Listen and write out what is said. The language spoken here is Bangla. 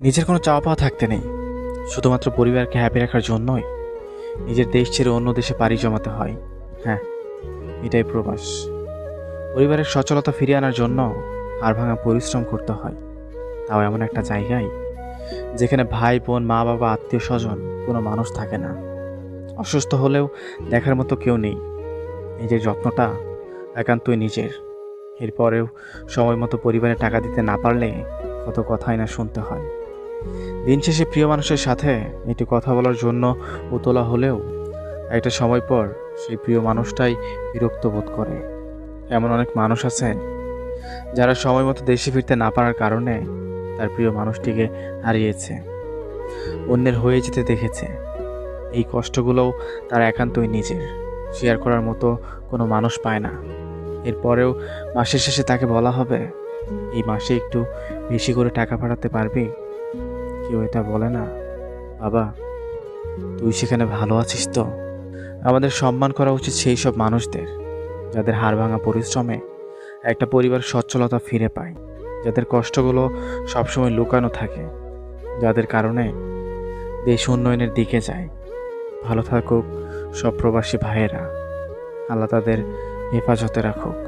নিজের কোনো চাওয়া পাওয়া থাকতে নেই, শুধুমাত্র পরিবারকে হ্যাপি রাখার জন্যই নিজের দেশ ছেড়ে অন্য দেশে পাড়ি জমাতে হয়। হ্যাঁ, এটাই প্রবাস। পরিবারের সচলতা ফিরিয়ে আনার জন্য হাড়ভাঙা পরিশ্রম করতে হয়, তাও এমন একটা জায়গায় যেখানে ভাই বোন মা বাবা আত্মীয় স্বজন কোনো মানুষ থাকে না। অসুস্থ হলেও দেখার মতো কেউ নেই। নিজের যত্নটা একান্তই নিজের। এরপরেও সময় মতো পরিবারে টাকা দিতে না পারলে কত কথাই না শুনতে হয়। দিন শেষে প্রিয় মানুষের সাথে একটু কথা বলার জন্য উতলা হলেও একটা সময় পর সেই প্রিয় মানুষটাই বিরক্ত বোধ করে। এমন অনেক মানুষ আছে যারা সময় মতো দেশে ফিরতে না পারার কারণে তার প্রিয় মানুষটিকে হারিয়েছে, অন্যের হয়ে যেতে দেখেছে। এই কষ্টগুলোও তার একান্তই নিজের, শেয়ার করার মতো কোনো মানুষ পায় না। এরপরেও মাসের শেষে তাকে বলা হবে, এই মাসে একটু বেশি করে টাকা পাঠাতে পারবি। কেউ এটা বলে না, বাবা তুই সেখানে ভালো আছিস তো? আমাদের সম্মান করা উচিত সেই সব মানুষদের যাদের হাড়ভাঙা পরিশ্রমে একটা পরিবার সচ্ছলতা ফিরে পায়, যাদের কষ্টগুলো সবসময় লুকানো থাকে, যাদের কারণে দেশ উন্নয়নের দিকে যায়। ভালো থাকুক সব প্রবাসী ভাইয়েরা, আল্লাহ তাদের হেফাজতে রাখুক।